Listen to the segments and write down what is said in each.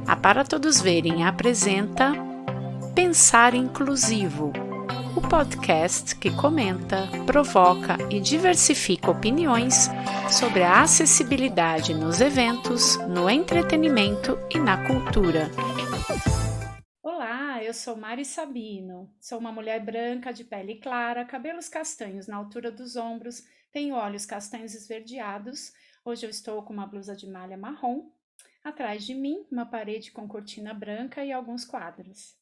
A Para Todos Verem apresenta Pensar Inclusivo, o podcast que comenta, provoca e diversifica opiniões sobre a acessibilidade nos eventos, no entretenimento e na cultura. Olá, eu sou Mari Sabino, sou uma mulher branca de pele clara, cabelos castanhos na altura dos ombros, tenho olhos castanhos esverdeados. Hoje eu estou com uma blusa de malha marrom. Atrás de mim, uma parede com cortina branca e alguns quadros.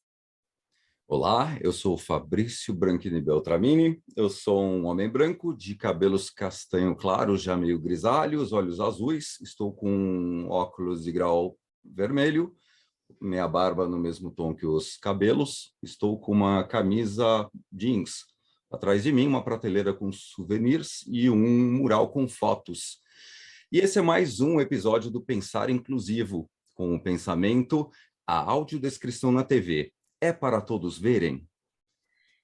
Olá, eu sou o Fabrício Branchini Beltramini, eu sou um homem branco de cabelos castanho claro, já meio grisalhos, olhos azuis, estou com óculos de grau vermelho, minha barba no mesmo tom que os cabelos, estou com uma camisa jeans. Atrás de mim, uma prateleira com souvenirs e um mural com fotos. E esse é mais um episódio do Pensar Inclusivo, com o pensamento, a audiodescrição na TV. É para todos verem?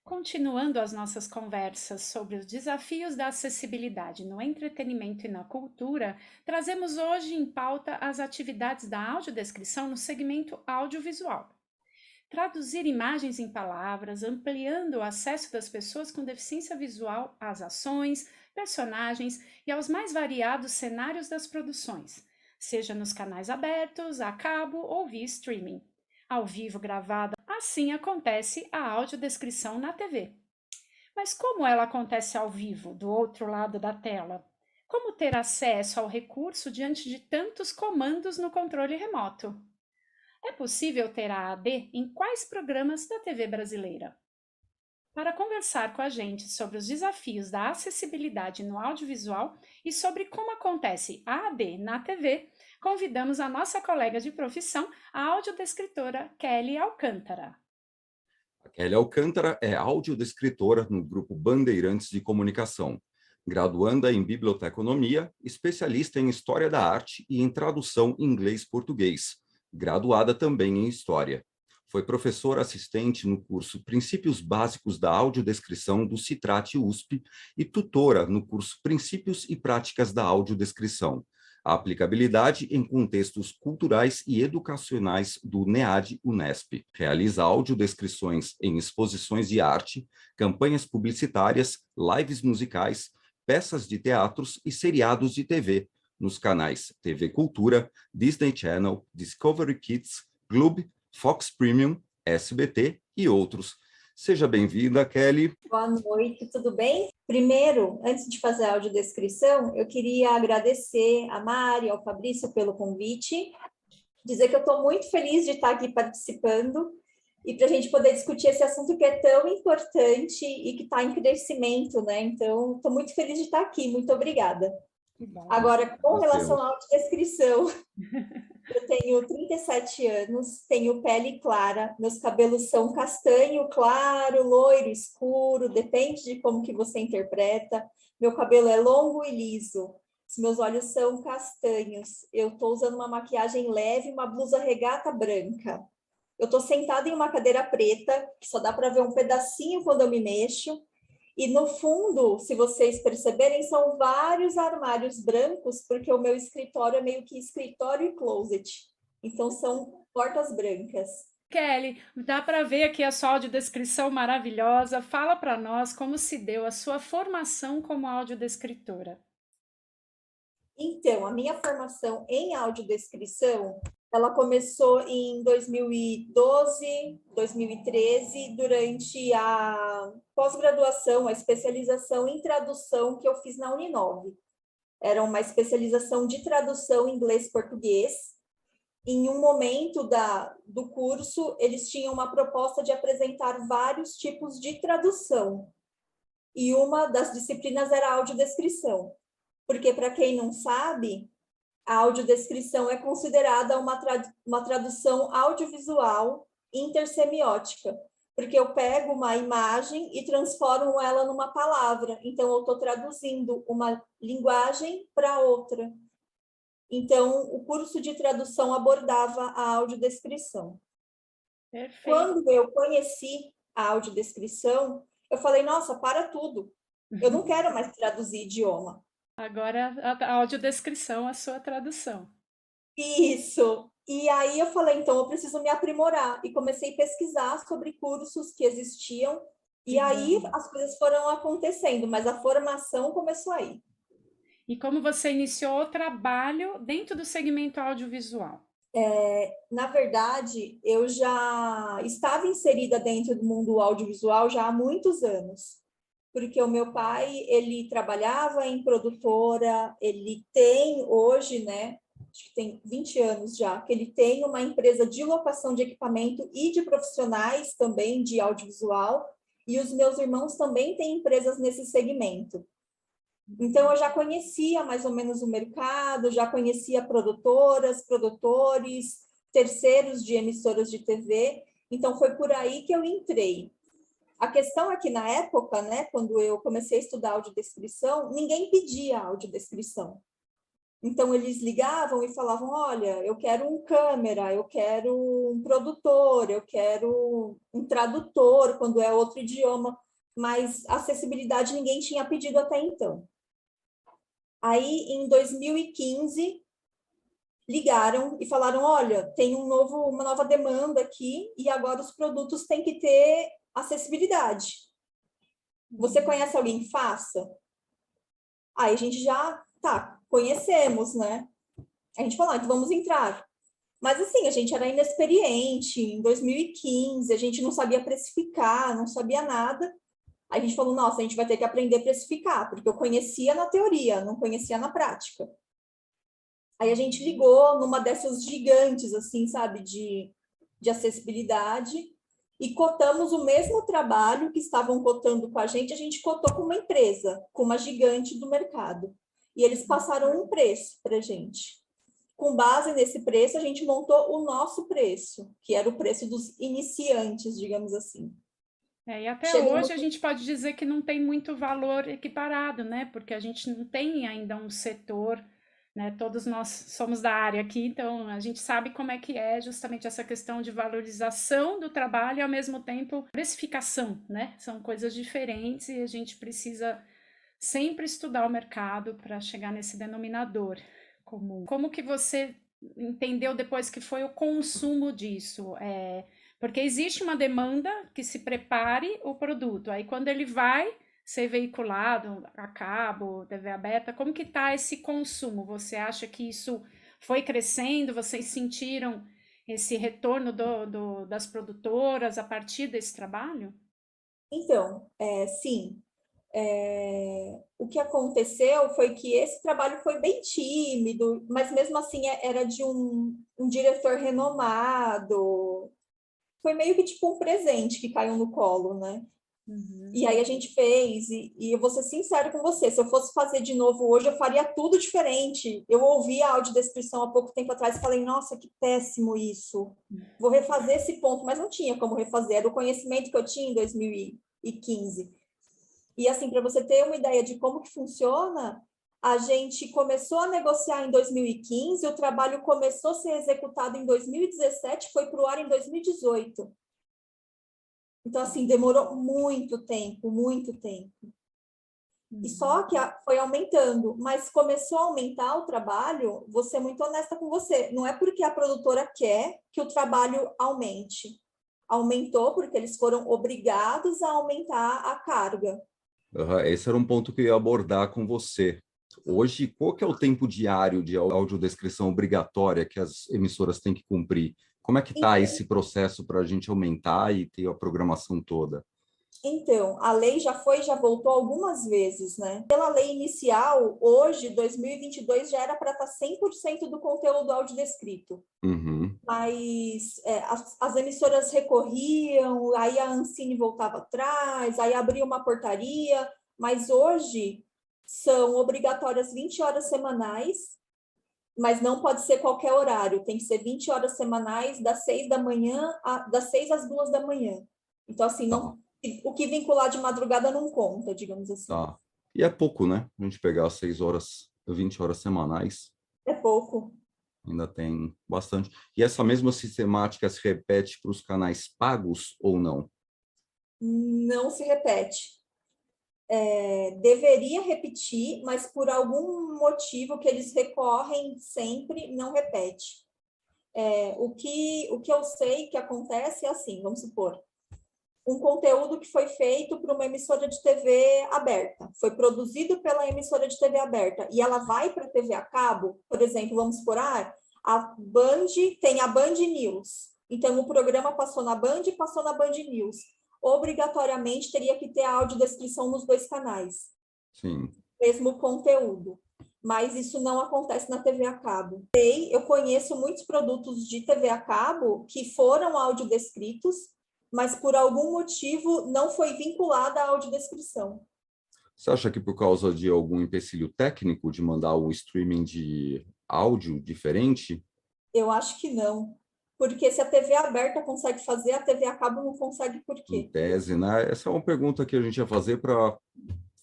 Continuando as nossas conversas sobre os desafios da acessibilidade no entretenimento e na cultura, trazemos hoje em pauta as atividades da audiodescrição no segmento audiovisual. Traduzir imagens em palavras, ampliando o acesso das pessoas com deficiência visual às ações, personagens e aos mais variados cenários das produções, seja nos canais abertos, a cabo ou via streaming, ao vivo gravada. Assim acontece a audiodescrição na TV. Mas como ela acontece ao vivo, do outro lado da tela? Como ter acesso ao recurso diante de tantos comandos no controle remoto? É possível ter a AD em quais programas da TV brasileira? Para conversar com a gente sobre os desafios da acessibilidade no audiovisual e sobre como acontece a AD na TV, convidamos a nossa colega de profissão, a audiodescritora Kelly Alcântara. A Kelly Alcântara é audiodescritora no Grupo Bandeirantes de Comunicação, graduanda em Biblioteconomia, especialista em História da Arte e em Tradução inglês-português, graduada também em História. Foi professora assistente no curso Princípios Básicos da Audiodescrição do Citrate USP e tutora no curso Princípios e Práticas da Audiodescrição, a aplicabilidade em contextos culturais e educacionais do NEAD Unesp. Realiza audiodescrições em exposições de arte, campanhas publicitárias, lives musicais, peças de teatros e seriados de TV, nos canais TV Cultura, Disney Channel, Discovery Kids, Globo, Fox Premium, SBT e outros. Seja bem-vinda, Kelly. Boa noite, tudo bem? Primeiro, antes de fazer a audiodescrição, eu queria agradecer a Mari, ao Fabrício pelo convite, dizer que eu estou muito feliz de estar aqui participando e para a gente poder discutir esse assunto que é tão importante e que está em crescimento, né? Então, estou muito feliz de estar aqui, muito obrigada. Agora, com relação à audiodescrição, eu tenho 37 anos, tenho pele clara, meus cabelos são castanho claro, loiro, escuro, depende de como que você interpreta. Meu cabelo é longo e liso, os meus olhos são castanhos. Eu estou usando uma maquiagem leve, uma blusa regata branca. Eu estou sentada em uma cadeira preta, que só dá para ver um pedacinho quando eu me mexo. E no fundo, se vocês perceberem, são vários armários brancos, porque o meu escritório é meio que escritório e closet. Então, são portas brancas. Kelly, dá para ver aqui a sua audiodescrição maravilhosa. Fala para nós como se deu a sua formação como audiodescritora. Então, a minha formação em audiodescrição, ela começou em 2012, 2013, durante a pós-graduação, a especialização em tradução que eu fiz na Uninove. Era uma especialização de tradução inglês-português. Em um momento do curso, eles tinham uma proposta de apresentar vários tipos de tradução. E uma das disciplinas era a audiodescrição. Porque, para quem não sabe, a audiodescrição é considerada uma tradução audiovisual intersemiótica, porque eu pego uma imagem e transformo ela numa palavra. Então, eu estou traduzindo uma linguagem para outra. Então, o curso de tradução abordava a audiodescrição. Perfeito. Quando eu conheci a audiodescrição, eu falei, nossa, para tudo. Eu não quero mais traduzir idioma. Agora a audiodescrição, a sua tradução. Isso. E aí eu falei, então eu preciso me aprimorar. E comecei a pesquisar sobre cursos que existiam. E Que aí bom. as coisas foram acontecendo, mas a formação começou aí. E como você iniciou o trabalho dentro do segmento audiovisual? Na verdade, eu já estava inserida dentro do mundo audiovisual já há muitos anos, porque o meu pai, ele trabalhava em produtora, ele tem hoje, né, acho que tem 20 anos já, que ele tem uma empresa de locação de equipamento e de profissionais também de audiovisual, e os meus irmãos também têm empresas nesse segmento. Então, eu já conhecia mais ou menos o mercado, já conhecia produtoras, produtores, terceiros de emissoras de TV. Então, foi por aí que eu entrei. A questão é que, na época, né, quando eu comecei a estudar audiodescrição, ninguém pedia audiodescrição. Então, eles ligavam e falavam, olha, eu quero um câmera, eu quero um produtor, eu quero um tradutor, quando é outro idioma, mas acessibilidade ninguém tinha pedido até então. Aí, em 2015, ligaram e falaram, olha, tem uma nova demanda aqui e agora os produtos têm que ter acessibilidade. Você conhece alguém que faça? Aí a gente já, tá, conhecemos, né? A gente falou, então vamos entrar. Mas assim, a gente era inexperiente, em 2015, a gente não sabia precificar, não sabia nada. Aí a gente falou, nossa, a gente vai ter que aprender a precificar, porque eu conhecia na teoria, não conhecia na prática. Aí a gente ligou numa dessas gigantes, assim, sabe, de acessibilidade, e cotamos o mesmo trabalho que estavam cotando com a gente cotou com uma empresa, com uma gigante do mercado. E eles passaram um preço para a gente. Com base nesse preço, a gente montou o nosso preço, que era o preço dos iniciantes, digamos assim. E até Chegamos. hoje a gente pode dizer que não tem muito valor equiparado, né? Porque a gente não tem ainda um setor, né? Todos nós somos da área aqui, então a gente sabe como é que é justamente essa questão de valorização do trabalho e ao mesmo tempo precificação, né? São coisas diferentes e a gente precisa sempre estudar o mercado para chegar nesse denominador comum. Como que você entendeu depois que foi o consumo disso? Porque existe uma demanda que se prepare o produto. Aí quando ele vai ser veiculado a cabo, TV aberta, como que está esse consumo? Você acha que isso foi crescendo? Vocês sentiram esse retorno das produtoras a partir desse trabalho? Então, sim, o que aconteceu foi que esse trabalho foi bem tímido, mas mesmo assim era de um diretor renomado. Foi meio que tipo um presente que caiu no colo, né? Uhum. E aí a gente fez, e eu vou ser sincero com você, se eu fosse fazer de novo hoje, eu faria tudo diferente. Eu ouvi a audiodescrição há pouco tempo atrás e falei, nossa, que péssimo isso. Vou refazer esse ponto, mas não tinha como refazer, era o conhecimento que eu tinha em 2015. E assim, para você ter uma ideia de como que funciona, a gente começou a negociar em 2015, o trabalho começou a ser executado em 2017, foi para o ar em 2018. Então, assim, demorou muito tempo, muito tempo. E só que foi aumentando, mas começou a aumentar o trabalho, vou ser muito honesta com você, não é porque a produtora quer que o trabalho aumente. Aumentou porque eles foram obrigados a aumentar a carga. Esse era um ponto que eu ia abordar com você. Hoje, qual que é o tempo diário de audiodescrição obrigatória que as emissoras têm que cumprir? Como é que está Então, esse processo para a gente aumentar e ter a programação toda? Então, a lei já foi e já voltou algumas vezes, né? Pela lei inicial, hoje, 2022, já era para estar 100% do conteúdo audiodescrito. Uhum. Mas as emissoras recorriam, aí a Ancine voltava atrás, aí abria uma portaria, mas hoje são obrigatórias 20 horas semanais, mas não pode ser qualquer horário, tem que ser 20 horas semanais, das 6 da manhã, das 6 às 2 da manhã. Então, assim, Tá, não, o que vincular de madrugada não conta, digamos assim. tá. E é pouco, né? A gente pegar 6 horas, 20 horas semanais, É pouco. ainda tem bastante. E essa mesma sistemática se repete para os canais pagos ou não? Não se repete. deveria repetir, mas por algum motivo que eles recorrem sempre, não repete. O que eu sei que acontece é assim, vamos supor, um conteúdo que foi feito para uma emissora de TV aberta, foi produzido pela emissora de TV aberta, e ela vai para a TV a cabo, por exemplo, vamos supor, a Band tem a Band News, então o programa passou na Band e passou na Band News. Obrigatoriamente teria que ter a audiodescrição nos dois canais. Sim. Mesmo conteúdo. Mas isso não acontece na TV a cabo. Eu conheço muitos produtos de TV a cabo que foram audiodescritos, mas por algum motivo não foi vinculada à audiodescrição. Você acha que por causa de algum empecilho técnico de mandar um streaming de áudio diferente? Eu acho que não. Porque se a TV aberta consegue fazer, a TV a cabo não consegue por Em quê? tese, né? Essa é uma pergunta que a gente ia fazer para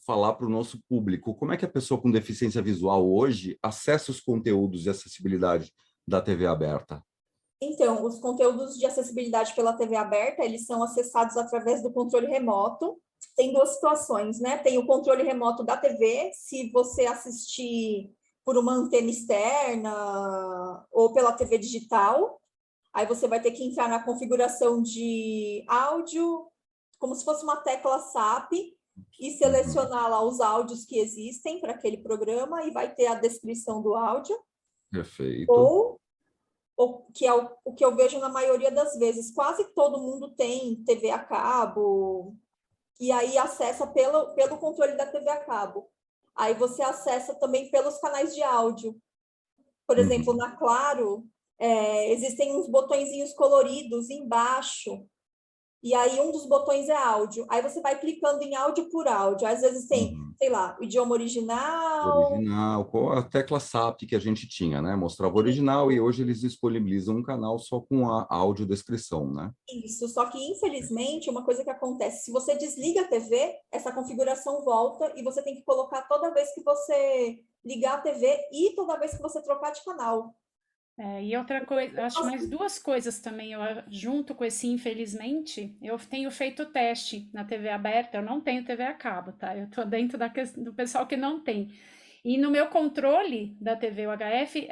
falar para o nosso público. Como é que a pessoa com deficiência visual hoje acessa os conteúdos de acessibilidade da TV aberta? Então, os conteúdos de acessibilidade pela TV aberta, eles são acessados através do controle remoto. Tem duas situações, né? Tem o controle remoto da TV, se você assistir por uma antena externa ou pela TV digital, aí você vai ter que entrar na configuração de áudio, como se fosse uma tecla SAP, e selecionar lá os áudios que existem para aquele programa e vai ter a descrição do áudio. Perfeito. Ou que é o que eu vejo na maioria das vezes, quase todo mundo tem TV a cabo, e aí acessa pelo controle da TV a cabo. Aí você acessa também pelos canais de áudio. Por exemplo, na Claro, existem uns botõezinhos coloridos embaixo, e aí um dos botões é áudio. Aí você vai clicando em áudio por áudio. Às vezes tem, sei lá, o idioma original. Original, com a tecla SAP que a gente tinha, né? Mostrava o original e hoje eles disponibilizam um canal só com a audiodescrição, né? Isso, só que infelizmente uma coisa que acontece, se você desliga a TV, essa configuração volta e você tem que colocar toda vez que você ligar a TV e toda vez que você trocar de canal. E outra coisa, acho mais duas coisas também, junto com esse infelizmente, eu tenho feito teste na TV aberta, eu não tenho TV a cabo, tá? Eu tô dentro do pessoal que não tem. E no meu controle da TV UHF,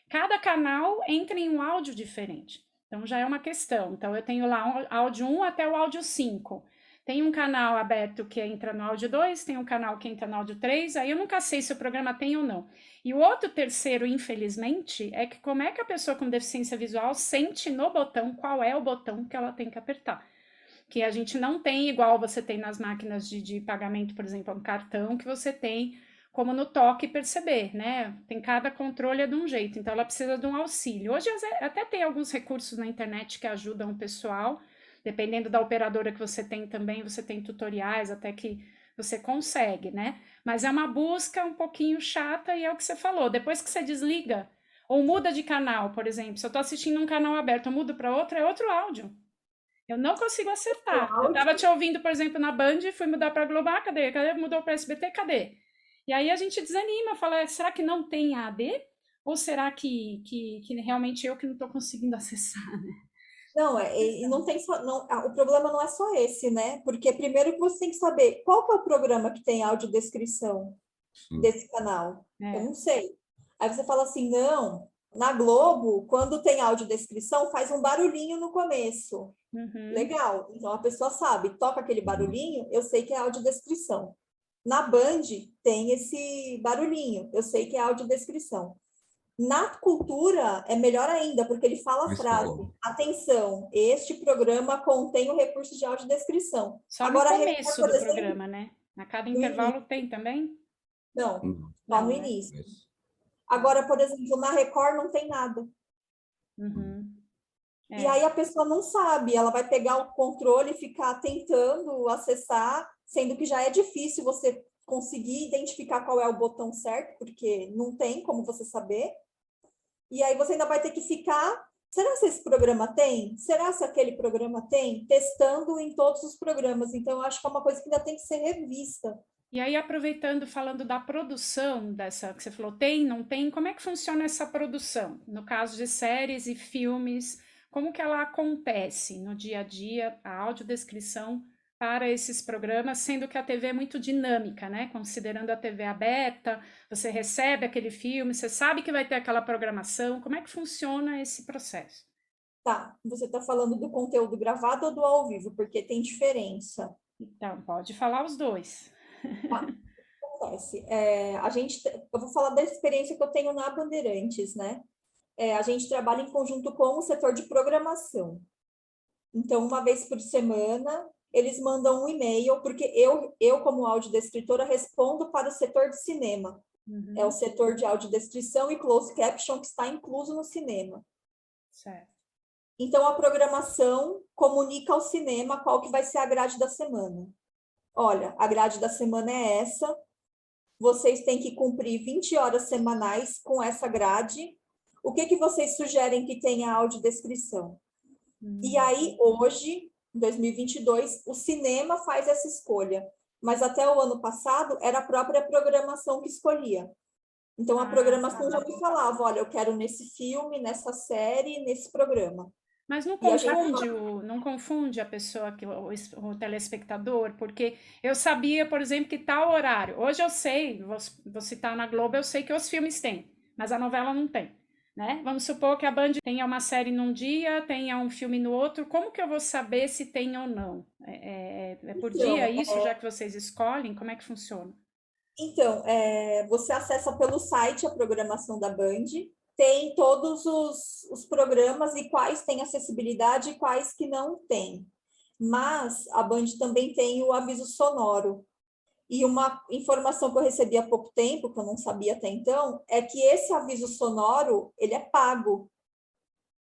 cada canal entra em um áudio diferente. Então já é uma questão. Então eu tenho lá um áudio 1 até o áudio 5. Tem um canal aberto que entra no áudio 2, tem um canal que entra no áudio 3, aí eu nunca sei se o programa tem ou não. E o outro terceiro, infelizmente, é que como é que a pessoa com deficiência visual sente no botão qual é o botão que ela tem que apertar. Que a gente não tem igual você tem nas máquinas de pagamento, por exemplo, um cartão que você tem como no toque perceber, né? Tem cada controle de um jeito, então ela precisa de um auxílio. Hoje até tem alguns recursos na internet que ajudam o pessoal, dependendo da operadora que você tem também, você tem tutoriais até que você consegue, né? Mas é uma busca um pouquinho chata e é o que você falou. Depois que você desliga ou muda de canal, por exemplo, se eu estou assistindo um canal aberto, eu mudo para outro, é outro áudio. Eu não consigo acertar. Eu estava te ouvindo, por exemplo, na Band, fui mudar para Global, cadê? Cadê? Mudou para SBT, cadê? E aí a gente desanima, fala, será que não tem AD? Ou será que realmente eu que não estou conseguindo acessar, né? Não, e não tem só, não, o problema não é só esse, né? Porque primeiro que você tem que saber qual que é o programa que tem audiodescrição desse canal. Eu não sei. Aí você fala assim, não, na Globo, quando tem audiodescrição, faz um barulhinho no começo. Legal. Então a pessoa sabe, toca aquele barulhinho, eu sei que é audiodescrição. Na Band tem esse barulhinho, eu sei que é audiodescrição. Na cultura é melhor ainda, porque ele fala a frase: atenção, este programa contém o recurso de audiodescrição. Só agora, no começo do programa, né? A cada intervalo tem também? Não, só no início. Agora, por exemplo, na Record não tem nada. E aí a pessoa não sabe, ela vai pegar o controle e ficar tentando acessar, sendo que já é difícil você conseguir identificar qual é o botão certo, porque não tem como você saber. E aí você ainda vai ter que ficar, será se esse programa tem? Será se aquele programa tem? Testando em todos os programas. Então, eu acho que é uma coisa que ainda tem que ser revista. E aí, aproveitando, falando da produção dessa, que você falou, tem, não tem, como é que funciona essa produção? No caso de séries e filmes, como que ela acontece no dia a dia, a audiodescrição para esses programas, sendo que a TV é muito dinâmica, né? Considerando a TV aberta, você recebe aquele filme, você sabe que vai ter aquela programação. Como é que funciona esse processo? Tá, você está falando do conteúdo gravado ou do ao vivo? Porque tem diferença. Então, pode falar os dois. Tá, acontece. Eu vou falar da experiência que eu tenho na Bandeirantes, né? A gente trabalha em conjunto com o setor de programação. Então, uma vez por semana, eles mandam um e-mail, porque eu como audiodescritora, respondo para o setor de cinema. É o setor de audiodescrição e closed caption que está incluso no cinema. Certo. Então, a programação comunica ao cinema qual que vai ser a grade da semana. Olha, a grade da semana é essa, vocês têm que cumprir 20 horas semanais com essa grade. O que vocês sugerem que tenha audiodescrição? E aí, hoje, em 2022, o cinema faz essa escolha. Mas até o ano passado, era a própria programação que escolhia. Então, a programação já me falava, olha, eu quero nesse filme, nessa série, nesse programa. Mas não E a gente... confunde, não confunde a pessoa, o telespectador, porque eu sabia, por exemplo, que tal horário. Hoje eu sei, vou citar na Globo, eu sei que os filmes têm, mas a novela não tem. Né? Vamos supor que a Band tenha uma série num dia, tenha um filme no outro, como que eu vou saber se tem ou não? É por dia isso, já que vocês escolhem? Como é que funciona? Então, você acessa pelo site a programação da Band, tem todos os programas e quais têm acessibilidade e quais que não têm. Mas a Band também tem o aviso sonoro. E uma informação que eu recebi há pouco tempo, que eu não sabia até então, é que esse aviso sonoro, ele é pago.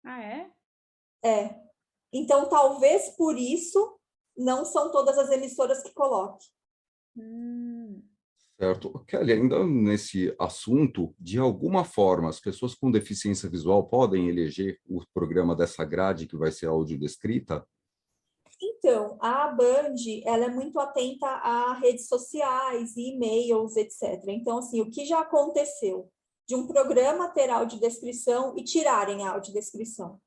Ah, é? É. Então, talvez por isso, não são todas as emissoras que coloquem. Certo. Kelly, ainda nesse assunto, de alguma forma, as pessoas com deficiência visual podem eleger o programa dessa grade que vai ser audiodescrita? Então, a Band, ela é muito atenta a redes sociais, e-mails, etc. Então, assim, o que já aconteceu de um programa ter audiodescrição e tirarem a audiodescrição?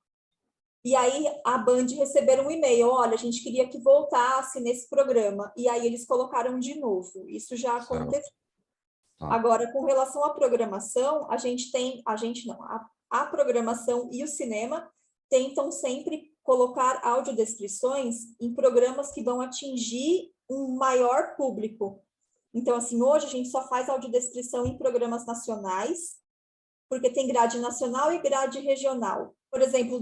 E aí a Band receberam um e-mail, olha, a gente queria que voltasse nesse programa. E aí eles colocaram de novo. Isso já aconteceu. Tá. Agora, com relação à programação, a programação e o cinema tentam sempre colocar audiodescrições em programas que vão atingir um maior público. Então, assim, hoje a gente só faz audiodescrição em programas nacionais, porque tem grade nacional e grade regional. Por exemplo,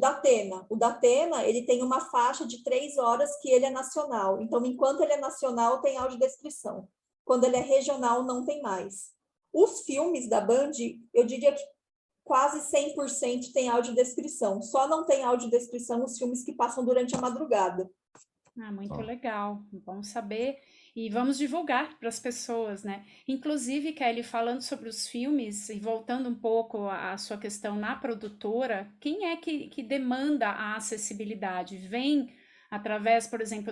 o Datena, ele tem uma faixa de 3 horas que ele é nacional. Então, enquanto ele é nacional, tem audiodescrição. Quando ele é regional, não tem mais. Os filmes da Band, eu diria que quase 100% tem audiodescrição. Só não tem audiodescrição os filmes que passam durante a madrugada. Ah, muito legal. Vamos saber e vamos divulgar para as pessoas, né? Inclusive, Kelly, falando sobre os filmes e voltando um pouco à sua questão na produtora, quem é que demanda a acessibilidade? Vem através, por exemplo,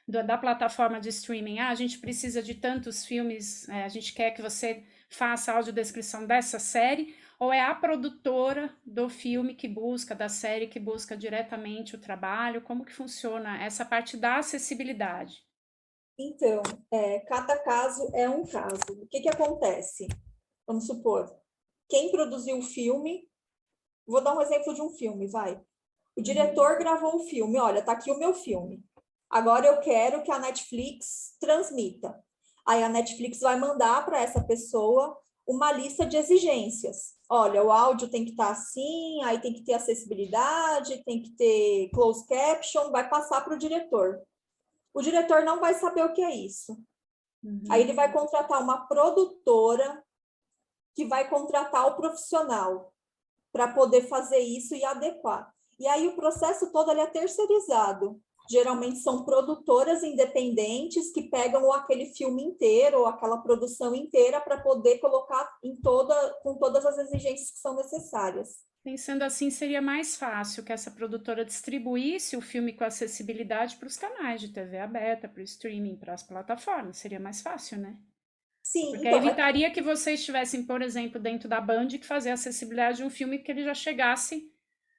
da plataforma de streaming. Ah, a gente precisa de tantos filmes, a gente quer que você faça a audiodescrição dessa série, ou é a produtora do filme que busca, da série que busca diretamente o trabalho? Como que funciona essa parte da acessibilidade? Então, cada caso é um caso. O que acontece? Vamos supor, quem produziu o filme, vou dar um exemplo de um filme, vai. O diretor gravou o filme, olha, tá aqui o meu filme. Agora eu quero que a Netflix transmita. Aí a Netflix vai mandar para essa pessoa uma lista de exigências. Olha, o áudio tem que estar assim, aí tem que ter acessibilidade, tem que ter closed caption, vai passar para o diretor. O diretor não vai saber o que é isso. Aí ele vai contratar uma produtora que vai contratar o profissional para poder fazer isso e adequar. E aí o processo todo ele é terceirizado. Geralmente são produtoras independentes que pegam aquele filme inteiro ou aquela produção inteira para poder colocar com todas as exigências que são necessárias. Pensando assim, seria mais fácil que essa produtora distribuísse o filme com acessibilidade para os canais de TV aberta, para o streaming, para as plataformas. Seria mais fácil, né? Sim, Porque então... evitaria que vocês estivessem, por exemplo, dentro da Band, que fazer a acessibilidade de um filme que ele já chegasse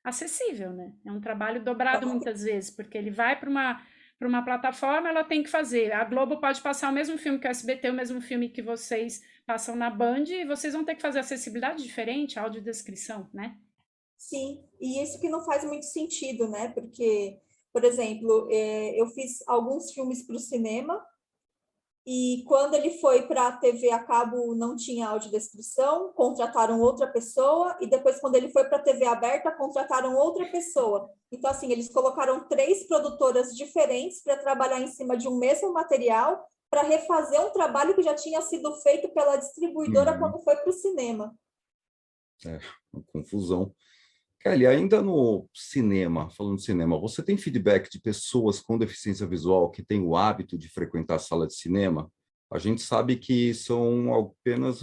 acessível, né? É um trabalho dobrado muitas vezes, porque ele vai para para uma plataforma, ela tem que fazer. A Globo pode passar o mesmo filme que o SBT, o mesmo filme que vocês passam na Band, e vocês vão ter que fazer acessibilidade diferente, audiodescrição, né? Sim, e isso que não faz muito sentido, né? Porque, por exemplo, eu fiz alguns filmes para o cinema, e quando ele foi para a TV a cabo não tinha audiodescrição, contrataram outra pessoa, e depois quando ele foi para a TV aberta, contrataram outra pessoa. Então, assim, eles colocaram 3 produtoras diferentes para trabalhar em cima de um mesmo material, para refazer um trabalho que já tinha sido feito pela distribuidora quando foi para o cinema. Uma confusão. Kelly, ainda no cinema, falando de cinema, você tem feedback de pessoas com deficiência visual que têm o hábito de frequentar a sala de cinema? A gente sabe que são apenas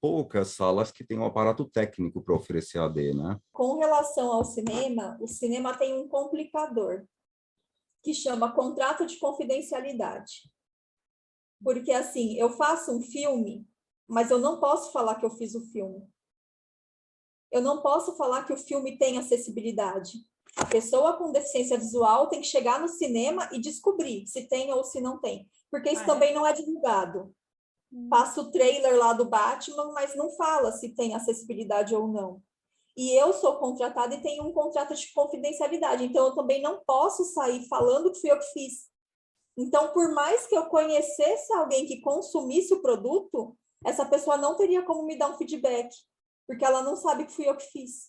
poucas salas que têm um aparato técnico para oferecer AD, né? Com relação ao cinema, o cinema tem um complicador, que chama contrato de confidencialidade. Porque, assim, eu faço um filme, mas eu não posso falar que eu fiz o filme. Eu não posso falar que o filme tem acessibilidade. A pessoa com deficiência visual tem que chegar no cinema e descobrir se tem ou se não tem. Porque isso também não é divulgado. Passa o trailer lá do Batman, mas não fala se tem acessibilidade ou não. E eu sou contratada e tenho um contrato de confidencialidade. Então, eu também não posso sair falando que fui eu que fiz. Então, por mais que eu conhecesse alguém que consumisse o produto, essa pessoa não teria como me dar um feedback, porque ela não sabe que fui eu que fiz.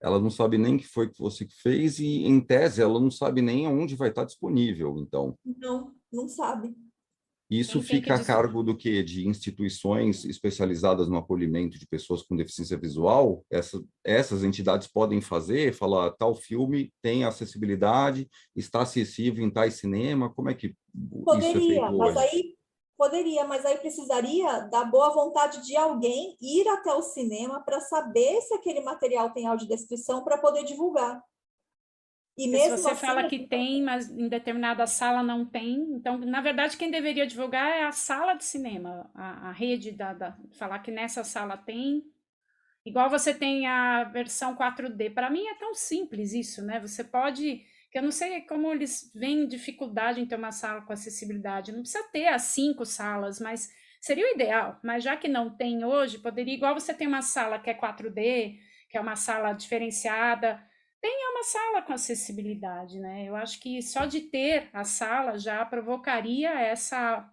Ela não sabe nem que foi que você que fez e, em tese, ela não sabe nem aonde vai estar disponível, então. Não, não sabe. Isso Quem tem que fica a cargo do quê? De instituições especializadas no acolhimento de pessoas com deficiência visual? Essas entidades podem falar, tal filme tem acessibilidade, está acessível em tais cinema, como é que isso é Poderia, feito hoje? mas aí precisaria da boa vontade de alguém ir até o cinema para saber se aquele material tem audiodescrição para poder divulgar. E Porque se mesmo você assim, fala que tem, mas em determinada sala não tem, então, na verdade, quem deveria divulgar é a sala de cinema, a rede falar que nessa sala tem. Igual você tem a versão 4D. Para mim é tão simples isso, né? Você pode. Que eu não sei como eles veem dificuldade em ter uma sala com acessibilidade. Não precisa ter as 5 salas, mas seria o ideal. Mas já que não tem hoje, poderia, igual você tem uma sala que é 4D, que é uma sala diferenciada, tenha uma sala com acessibilidade, né? Eu acho que só de ter a sala já provocaria essa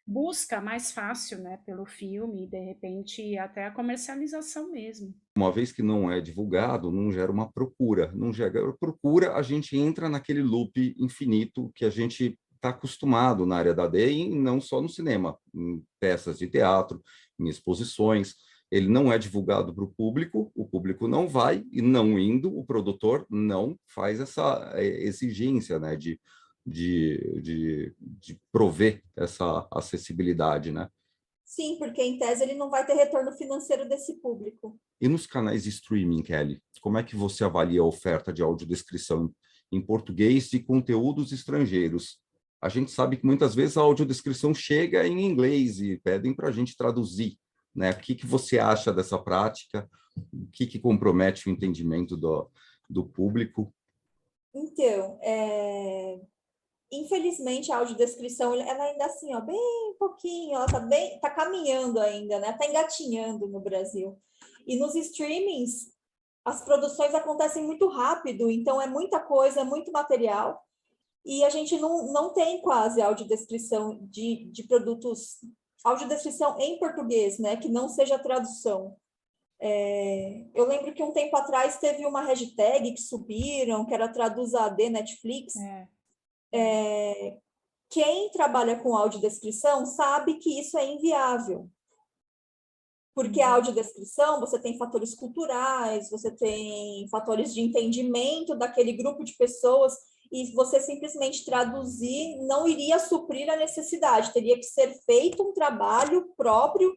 busca mais fácil, né, pelo filme, e de repente até a comercialização mesmo. Uma vez que não é divulgado, não gera uma procura. Não gera procura, a gente entra naquele loop infinito que a gente está acostumado na área da AD e não só no cinema, em peças de teatro, em exposições. Ele não é divulgado para o público não vai, e não indo, o produtor não faz essa exigência, né, de prover essa acessibilidade, né? sim, porque em tese ele não vai ter retorno financeiro desse público. E nos canais de streaming, Kelly, como é que você avalia a oferta de audiodescrição em português de conteúdos estrangeiros? A gente sabe que muitas vezes a audiodescrição chega em inglês e pedem para a gente traduzir, né? O que você acha dessa prática? O que compromete o entendimento do público? Então, infelizmente a audiodescrição, ela ainda assim, ó, bem pouquinho, ela tá caminhando ainda, né? Tá engatinhando no Brasil. E nos streamings, as produções acontecem muito rápido, então é muita coisa, é muito material, e a gente não tem quase audiodescrição de produtos, audiodescrição em português, né? Que não seja tradução. Eu lembro que um tempo atrás teve uma hashtag que subiram, que era Traduz AD Netflix. Quem trabalha com audiodescrição sabe que isso é inviável. Porque a audiodescrição, você tem fatores culturais, você tem fatores de entendimento daquele grupo de pessoas, e você simplesmente traduzir não iria suprir a necessidade, teria que ser feito um trabalho próprio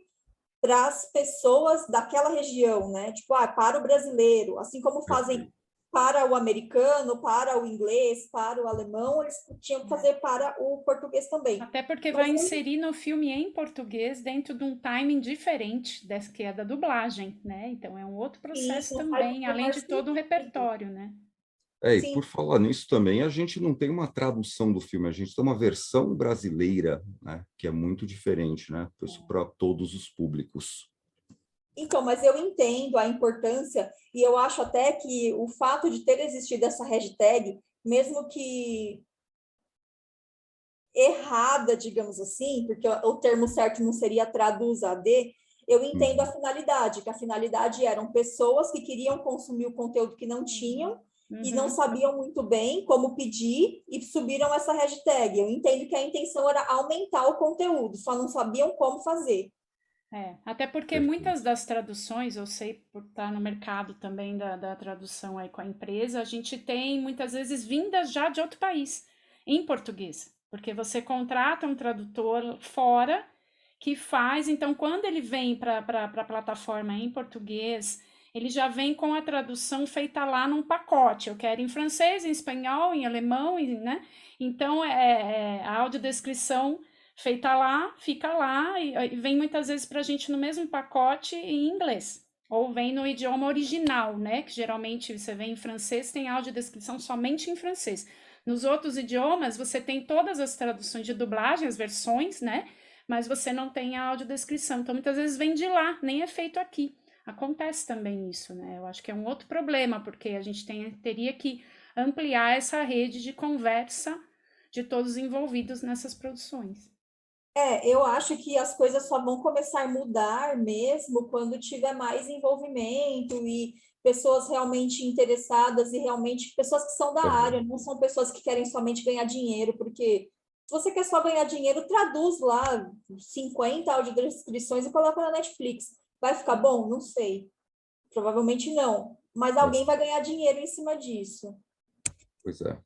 para as pessoas daquela região, né? Tipo, para o brasileiro, assim como fazem para o americano, para o inglês, para o alemão, eles tinham que fazer para o português também. Até porque Mas vai inserir no filme em português dentro de um timing diferente que é da dublagem, né? Então é um outro processo isso faz também, o além menor de todo um sentido. repertório, né? E Sim. por falar nisso também, a gente não tem uma tradução do filme, a gente tem uma versão brasileira, né, que é muito diferente, né? Isso para todos os públicos. Então, mas eu entendo a importância e eu acho até que o fato de ter existido essa hashtag, mesmo que errada, digamos assim, porque o termo certo não seria traduz AD, eu entendo a Uhum. finalidade, que a finalidade eram pessoas que queriam consumir o conteúdo que não tinham e não Uhum. sabiam muito bem como pedir e subiram essa hashtag. Eu entendo que a intenção era aumentar o conteúdo, só não sabiam como fazer. Até porque Perfeito. muitas das traduções, eu sei por estar no mercado também da tradução aí com a empresa, a gente tem muitas vezes vindas já de outro país, em português, porque você contrata um tradutor fora que faz, então quando ele vem para a plataforma em português, ele já vem com a tradução feita lá num pacote. Eu quero em francês, em espanhol, em alemão, né? Então a audiodescrição feita lá, fica lá e vem muitas vezes para a gente no mesmo pacote em inglês. Ou vem no idioma original, né? Que geralmente você vê em francês, tem audiodescrição somente em francês. Nos outros idiomas, você tem todas as traduções de dublagem, as versões, né? Mas você não tem a audiodescrição. Então, muitas vezes vem de lá, nem é feito aqui. Acontece também isso, né? Eu acho que é um outro problema, porque a gente teria que ampliar essa rede de conversa de todos os envolvidos nessas produções. Eu acho que as coisas só vão começar a mudar mesmo quando tiver mais envolvimento e pessoas realmente interessadas e realmente pessoas que são da área, Aham. não são pessoas que querem somente ganhar dinheiro, porque se você quer só ganhar dinheiro, traduz lá 50 audiodescrições e coloca na Netflix. Vai ficar bom? Não sei. Provavelmente não. Mas alguém vai ganhar dinheiro em cima disso. Pois é.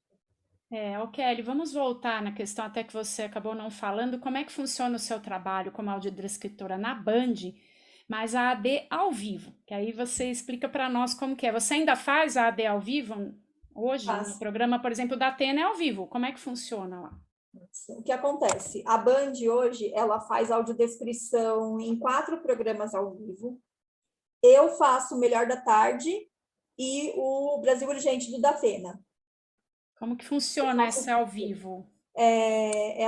Kelly, vamos voltar na questão até que você acabou não falando, como é que funciona o seu trabalho como audiodescritora na Band, mas a AD ao vivo, que aí você explica para nós como que é. Você ainda faz a AD ao vivo hoje, no Fácil. programa, por exemplo, da Atena é ao vivo, como é que funciona lá? O que acontece? A Band hoje, ela faz audiodescrição em 4 programas ao vivo. Eu faço o Melhor da Tarde e o Brasil Urgente do Datena. Como que Eu funciona faço essa ao vivo?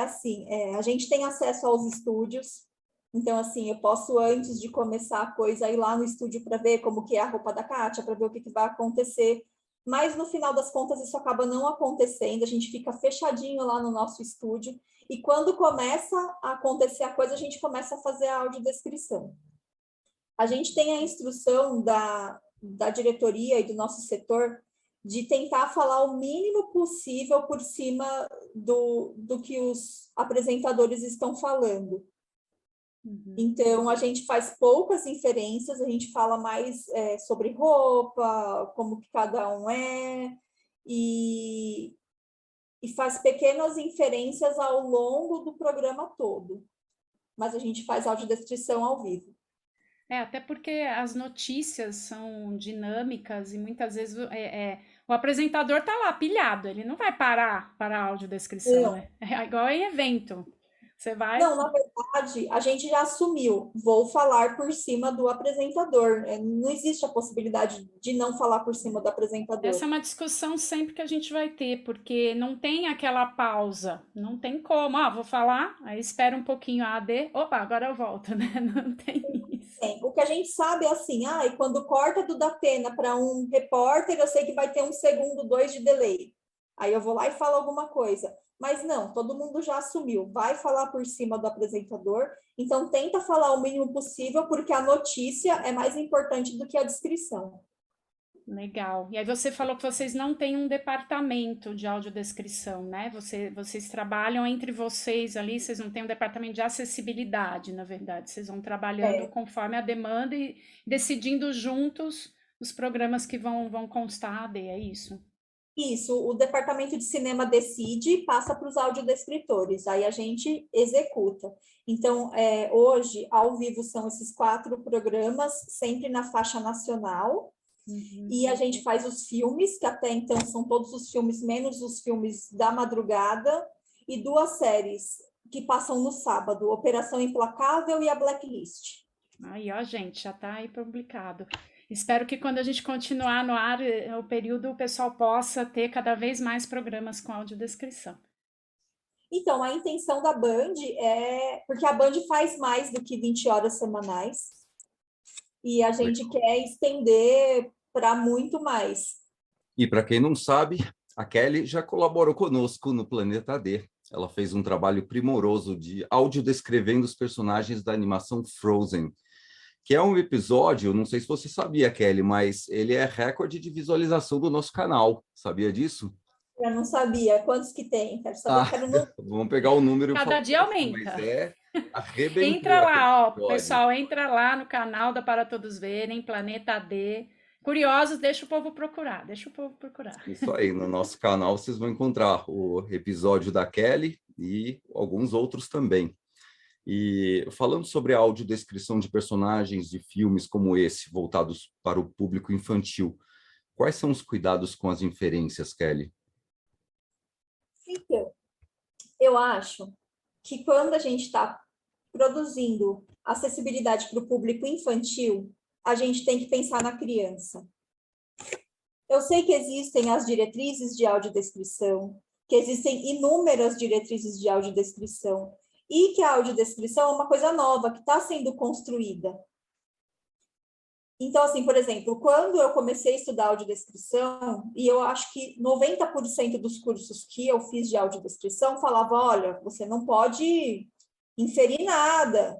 assim, a gente tem acesso aos estúdios, então assim, eu posso antes de começar a coisa ir lá no estúdio para ver como que é a roupa da Kátia, para ver o que vai acontecer, mas no final das contas isso acaba não acontecendo, a gente fica fechadinho lá no nosso estúdio, e quando começa a acontecer a coisa, a gente começa a fazer a audiodescrição. A gente tem a instrução da diretoria e do nosso setor de tentar falar o mínimo possível por cima do que os apresentadores estão falando. Então, a gente faz poucas inferências, a gente fala mais sobre roupa, como que cada um é, e, e faz pequenas inferências ao longo do programa todo. Mas a gente faz audiodescrição ao vivo. Até porque as notícias são dinâmicas e muitas vezes o apresentador tá lá pilhado, ele não vai parar para a audiodescrição, né? É igual em evento. Você vai. Não, na verdade, a gente já assumiu. Vou falar por cima do apresentador. Não existe a possibilidade de não falar por cima do apresentador. Essa é uma discussão sempre que a gente vai ter, porque não tem aquela pausa, não tem como. Vou falar, aí espera um pouquinho a AD, opa, agora eu volto, né? Não tem isso. O que a gente sabe é assim, e quando corta do Datena para um repórter, eu sei que vai ter 1 segundo, 2 de delay. Aí eu vou lá e falo alguma coisa. Mas não, todo mundo já assumiu, vai falar por cima do apresentador, então tenta falar o mínimo possível, porque a notícia é mais importante do que a descrição. Legal. E aí você falou que vocês não têm um departamento de audiodescrição, né? Vocês trabalham entre vocês ali, vocês não têm um departamento de acessibilidade, na verdade. Vocês vão trabalhando conforme a demanda e decidindo juntos os programas que vão constar a AD, é isso? Isso, o departamento de cinema decide e passa para os audiodescritores, aí a gente executa. Então, hoje, ao vivo, são esses 4 programas, sempre na faixa nacional, e a gente faz os filmes, que até então são todos os filmes, menos os filmes da madrugada, e 2 séries que passam no sábado, Operação Implacável e a Blacklist. Aí, ó, gente, já tá aí publicado. Espero que quando a gente continuar no ar, o período, o pessoal possa ter cada vez mais programas com audiodescrição. Então, a intenção da Band é... Porque a Band faz mais do que 20 horas semanais e a gente quer estender para muito mais. E para quem não sabe, a Kelly já colaborou conosco no Planeta AD. Ela fez um trabalho primoroso de audiodescrevendo os personagens da animação Frozen, que é um episódio, não sei se você sabia, Kelly, mas ele é recorde de visualização do nosso canal. Sabia disso? Eu não sabia quantos que tem, quero saber, quero no... Vamos pegar o número e Cada falar, dia mas aumenta. arrebentou Entra aquele lá, ó, episódio. pessoal, entra lá no canal da Para Todos Verem, Planeta AD. Curiosos, deixa o povo procurar, deixa o povo procurar. Isso aí, no nosso canal vocês vão encontrar o episódio da Kelly e alguns outros também. E falando sobre a audiodescrição de personagens de filmes como esse, voltados para o público infantil, quais são os cuidados com as inferências, Kelly? Então, eu acho que quando a gente está produzindo acessibilidade para o público infantil, a gente tem que pensar na criança. Eu sei que existem as diretrizes de audiodescrição, que existem inúmeras diretrizes de audiodescrição, e que a audiodescrição é uma coisa nova, que está sendo construída. Então, assim, por exemplo, quando eu comecei a estudar audiodescrição, e eu acho que 90% dos cursos que eu fiz de audiodescrição falavam, olha, você não pode inferir nada.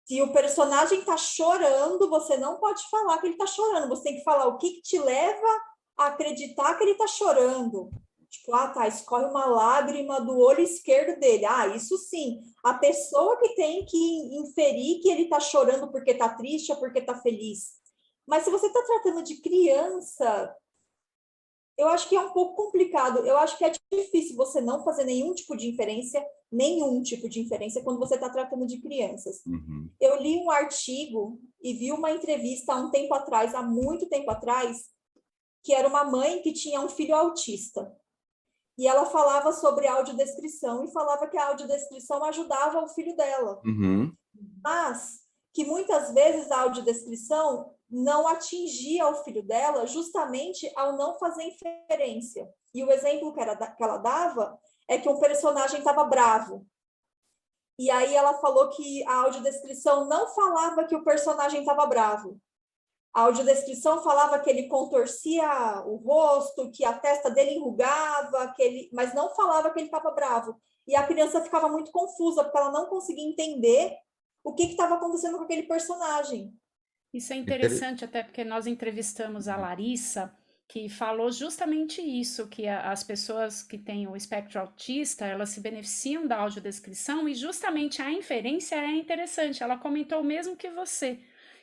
Se o personagem está chorando, você não pode falar que ele está chorando, você tem que falar o que te leva a acreditar que ele está chorando. Tipo, escorre uma lágrima do olho esquerdo dele. Isso sim. A pessoa que tem que inferir que ele está chorando porque está triste ou porque está feliz. Mas se você está tratando de criança, eu acho que é um pouco complicado. Eu acho que é difícil você não fazer nenhum tipo de inferência quando você está tratando de crianças. Uhum. Eu li um artigo e vi uma entrevista há muito tempo atrás, que era uma mãe que tinha um filho autista. E ela falava sobre audiodescrição e falava que a audiodescrição ajudava o filho dela. Uhum. Mas que muitas vezes a audiodescrição não atingia o filho dela justamente ao não fazer inferência. E o exemplo que ela dava é que um personagem estava bravo. E aí ela falou que a audiodescrição não falava que o personagem estava bravo. A audiodescrição falava que ele contorcia o rosto, que a testa dele enrugava, mas não falava que ele estava bravo. E a criança ficava muito confusa, porque ela não conseguia entender o que estava acontecendo com aquele personagem. Isso é interessante, até porque nós entrevistamos a Larissa, que falou justamente isso, que as pessoas que têm o espectro autista, elas se beneficiam da audiodescrição e justamente a inferência é interessante. Ela comentou o mesmo que você.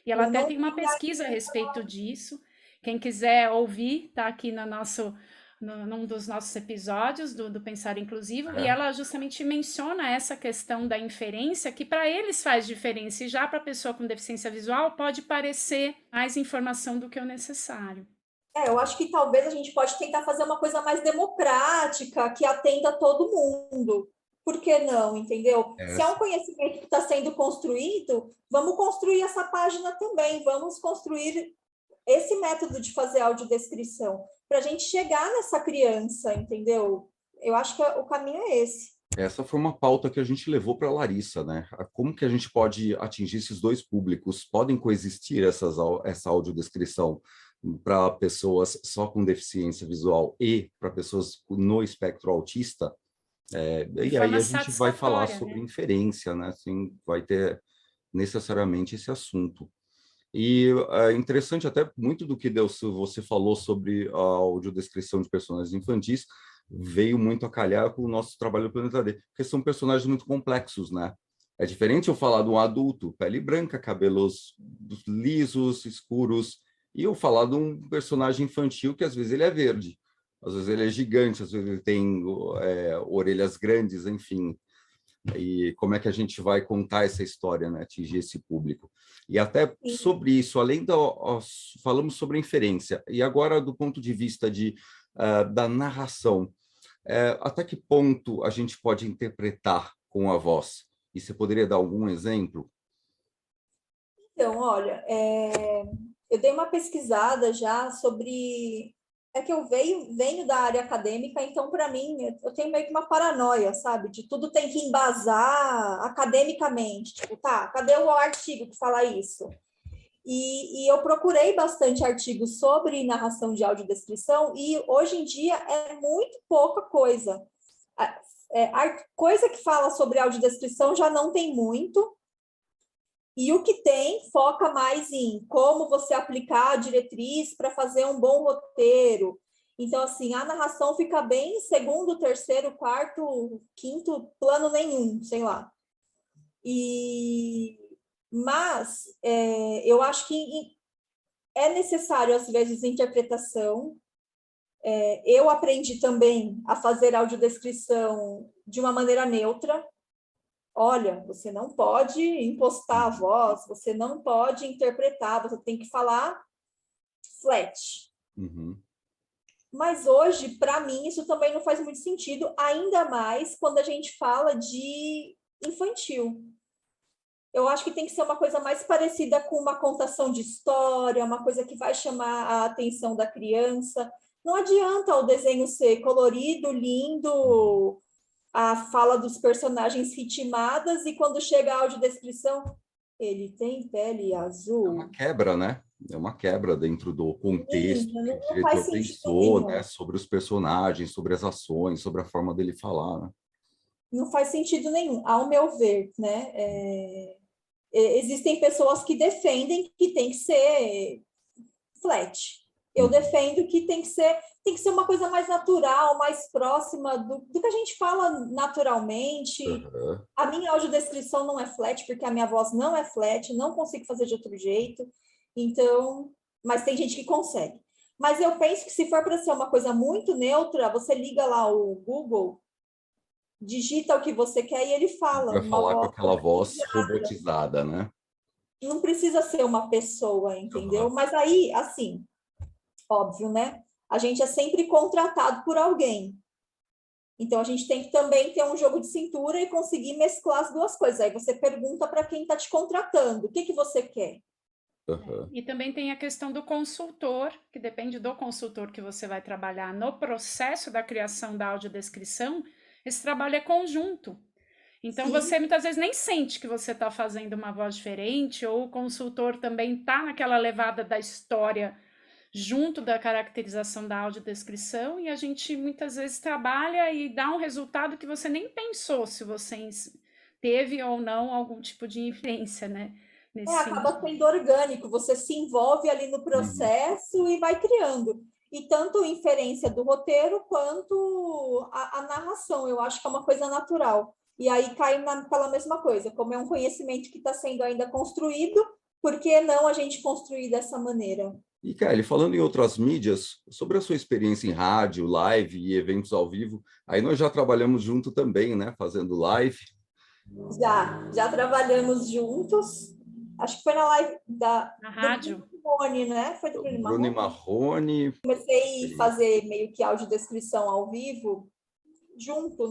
E ela até tem uma pesquisa a respeito disso. Quem quiser ouvir, está aqui num dos nossos episódios do Pensar Inclusivo, e ela justamente menciona essa questão da inferência, que para eles faz diferença, e já para a pessoa com deficiência visual pode parecer mais informação do que o necessário. Eu acho que talvez a gente pode tentar fazer uma coisa mais democrática, que atenda todo mundo. Por que não, entendeu? Se é um conhecimento que está sendo construído, vamos construir essa página também, vamos construir esse método de fazer audiodescrição, para a gente chegar nessa criança, entendeu? Eu acho que o caminho é esse. Essa foi uma pauta que a gente levou para a Larissa, né? Como que a gente pode atingir esses dois públicos? Podem coexistir essa audiodescrição para pessoas só com deficiência visual e para pessoas no espectro autista? E aí a gente vai falar sobre inferência, né? Assim, vai ter necessariamente esse assunto. E é interessante até muito do que você falou sobre a audiodescrição de personagens infantis veio muito a calhar com o nosso trabalho do Planeta D, porque são personagens muito complexos, né? É diferente eu falar de um adulto, pele branca, cabelos lisos, escuros, e eu falar de um personagem infantil que às vezes ele é verde, às vezes ele é gigante, às vezes ele tem orelhas grandes, enfim. E como é que a gente vai contar essa história, né? Atingir esse público. E até sobre isso, falamos sobre a inferência, e agora do ponto de vista da narração, até que ponto a gente pode interpretar com a voz? E você poderia dar algum exemplo? Então, olha, eu dei uma pesquisada já sobre... É que eu venho da área acadêmica, então, para mim, eu tenho meio que uma paranoia, sabe? De tudo tem que embasar academicamente. Tipo, tá, cadê o artigo que fala isso? E eu procurei bastante artigos sobre narração de audiodescrição e hoje em dia é muito pouca coisa. A coisa que fala sobre audiodescrição já não tem muito, e o que tem foca mais em como você aplicar a diretriz para fazer um bom roteiro. Então, assim, a narração fica bem em segundo, terceiro, quarto, quinto plano nenhum, sei lá. Mas eu acho que é necessário, às vezes, interpretação. Eu aprendi também a fazer audiodescrição de uma maneira neutra. Olha, você não pode impostar a voz, você não pode interpretar, você tem que falar flat. Uhum. Mas hoje, para mim, isso também não faz muito sentido, ainda mais quando a gente fala de infantil. Eu acho que tem que ser uma coisa mais parecida com uma contação de história, uma coisa que vai chamar a atenção da criança. Não adianta o desenho ser colorido, lindo, a fala dos personagens ritmadas, e quando chega a audiodescrição, ele tem pele É uma azul. quebra, né? É uma quebra dentro do contexto Sim, que o não faz diretor sentido pensou, né? nenhum. Sobre os personagens, sobre as ações, sobre a forma dele falar, né? Não faz sentido nenhum, ao meu ver, né? Existem pessoas que defendem que tem que ser flat. Eu defendo que tem que ser uma coisa mais natural, mais próxima do que a gente fala naturalmente. Uhum. A minha audiodescrição não é flat, porque a minha voz não é flat, não consigo fazer de outro jeito. Então, mas tem gente que consegue. Mas eu penso que se for para ser uma coisa muito neutra, você liga lá o Google, digita o que você quer e ele fala, Vai uma falar com voz aquela voz robotizada. robotizada, né? Não precisa ser uma pessoa, entendeu? Uhum. Mas aí, assim, óbvio, né? A gente é sempre contratado por alguém. Então, a gente tem que também ter um jogo de cintura e conseguir mesclar as duas coisas. Aí você pergunta para quem está te contratando, o que, que você quer? Uhum. E também tem a questão do consultor, que depende do consultor que você vai trabalhar no processo da criação da audiodescrição, esse trabalho é conjunto. Então, Sim, você muitas vezes nem sente que você está fazendo uma voz diferente, ou o consultor também está naquela levada da história junto da caracterização da audiodescrição, e a gente muitas vezes trabalha e dá um resultado que você nem pensou se você teve ou não algum tipo de influência, né? Nesse acaba sentido. sendo orgânico, você se envolve ali no Uhum. processo e vai criando. E tanto inferência do roteiro quanto a narração, eu acho que é uma coisa natural. E aí cai pela mesma coisa, como é um conhecimento que está sendo ainda construído, por que não a gente construir dessa maneira? E, Kelly, falando em outras mídias, sobre a sua experiência em rádio, live e eventos ao vivo, aí nós já trabalhamos junto também, né? Fazendo live. Já trabalhamos juntos. Acho que foi na live Na do Bruno rádio, Marrone, né? Foi do O Bruno Bruno e Marrone. Marrone. Comecei a fazer meio que audiodescrição ao vivo, junto,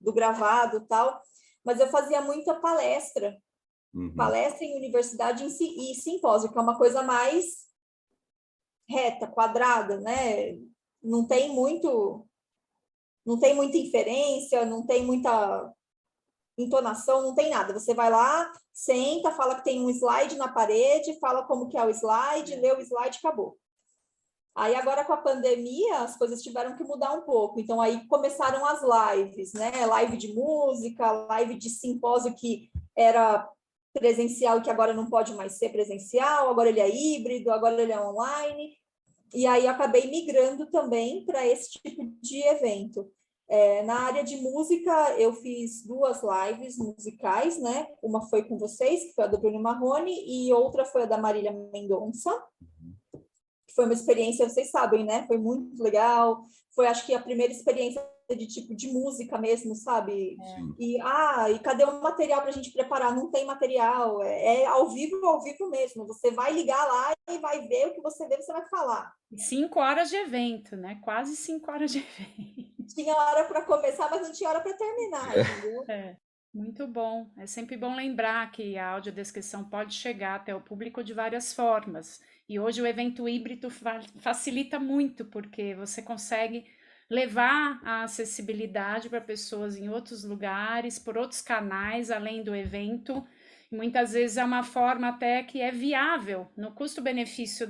do gravado e tal. Mas eu fazia muita palestra. Uhum. Palestra em universidade e simpósio, que é uma coisa mais reta, quadrada, né? Não tem muito, não tem muita inferência, não tem muita entonação, não tem nada. Você vai lá, senta, fala que tem um slide na parede, fala como que é o slide, lê o slide, acabou. Aí agora com a pandemia, as coisas tiveram que mudar um pouco. Então aí começaram as lives, né? Live de música, live de simpósio que era presencial e que agora não pode mais ser presencial, agora ele é híbrido, agora ele é online. E aí acabei migrando também para esse tipo de evento. Na área de música, eu fiz 2 lives musicais, né? Uma foi com vocês, que foi a do Bruno Marrone, e outra foi a da Marília Mendonça, que foi uma experiência, vocês sabem, né? Foi muito legal. Foi, acho que, a primeira experiência de tipo de música mesmo, sabe? Sim. E cadê o material para a gente preparar? Não tem material, é ao vivo mesmo. Você vai ligar lá e vai ver o que você vê, você vai falar. 5 horas de evento, né? Quase 5 horas de evento. Tinha hora para começar, mas não tinha hora para terminar, entendeu? É. Muito bom. É sempre bom lembrar que a audiodescrição pode chegar até o público de várias formas. E hoje o evento híbrido facilita muito, porque você consegue levar a acessibilidade para pessoas em outros lugares, por outros canais, além do evento. E muitas vezes é uma forma até que é viável no custo-benefício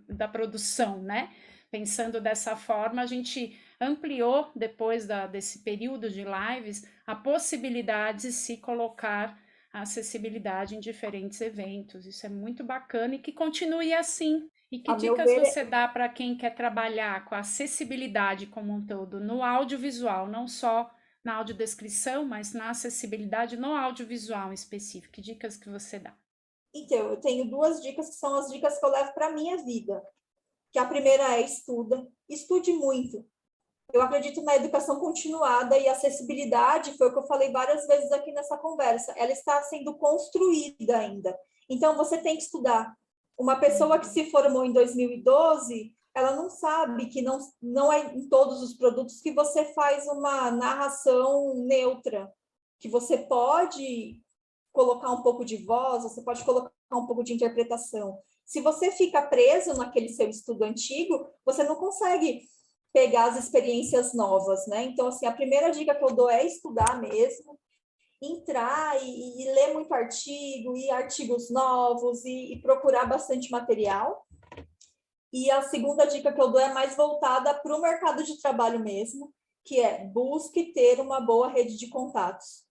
da produção, né? Pensando dessa forma, a gente ampliou, depois desse período de lives, a possibilidade de se colocar a acessibilidade em diferentes eventos. Isso é muito bacana e que continue assim. E que A meu dicas ver, você dá para quem quer trabalhar com a acessibilidade como um todo, no audiovisual, não só na audiodescrição, mas na acessibilidade no audiovisual em específico? Que dicas que você dá? então, eu tenho 2 dicas que são as dicas que eu levo para a minha vida. Que a primeira é estude muito. Eu acredito na educação continuada e acessibilidade, foi o que eu falei várias vezes aqui nessa conversa, ela está sendo construída ainda. Então, você tem que estudar. Uma pessoa que se formou em 2012, ela não sabe que não é em todos os produtos que você faz uma narração neutra, que você pode colocar um pouco de voz, você pode colocar um pouco de interpretação. Se você fica preso naquele seu estudo antigo, você não consegue pegar as experiências novas, né? Então, assim, a primeira dica que eu dou é estudar mesmo, entrar e ler muito artigo, e artigos novos, e procurar bastante material. E a segunda dica que eu dou é mais voltada para o mercado de trabalho mesmo, que é busque ter uma boa rede de contatos.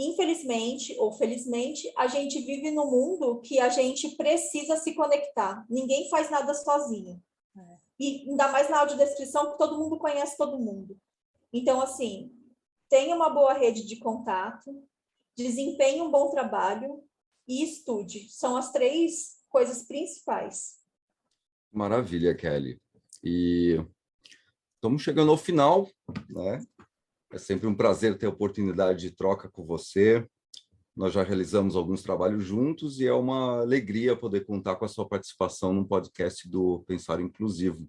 Infelizmente ou felizmente, a gente vive num mundo que a gente precisa se conectar. Ninguém faz nada sozinho. E ainda mais na audiodescrição, que todo mundo conhece todo mundo. Então, assim, tenha uma boa rede de contato, desempenhe um bom trabalho e estude. São as 3 coisas principais. Maravilha, Kelly. E estamos chegando ao final, né? É sempre um prazer ter a oportunidade de troca com você. Nós já realizamos alguns trabalhos juntos e é uma alegria poder contar com a sua participação no podcast do Pensar Inclusivo.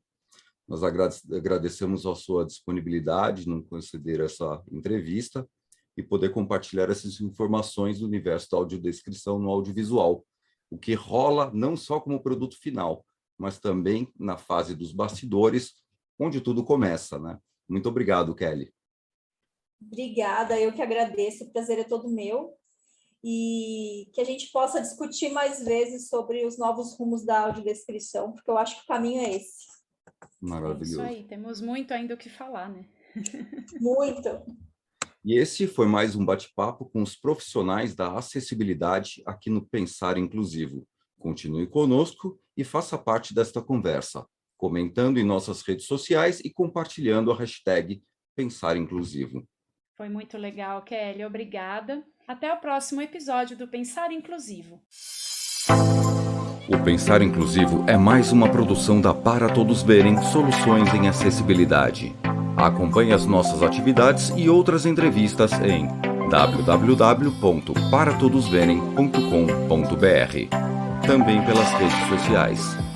Nós agradecemos a sua disponibilidade em conceder essa entrevista e poder compartilhar essas informações do universo da audiodescrição no audiovisual, o que rola não só como produto final, mas também na fase dos bastidores, onde tudo começa, né? Muito obrigado, Kelly. Obrigada, eu que agradeço, o prazer é todo meu. E que a gente possa discutir mais vezes sobre os novos rumos da audiodescrição, porque eu acho que o caminho é esse. Maravilhoso. É isso aí, temos muito ainda o que falar, né? Muito. E esse foi mais um bate-papo com os profissionais da acessibilidade aqui no Pensar Inclusivo. Continue conosco e faça parte desta conversa, comentando em nossas redes sociais e compartilhando a hashtag Pensar Inclusivo. Foi muito legal, Kelly. Obrigada. Até o próximo episódio do Pensar Inclusivo. O Pensar Inclusivo é mais uma produção da Para Todos Verem Soluções em Acessibilidade. Acompanhe as nossas atividades e outras entrevistas em www.paratodosverem.com.br. Também pelas redes sociais.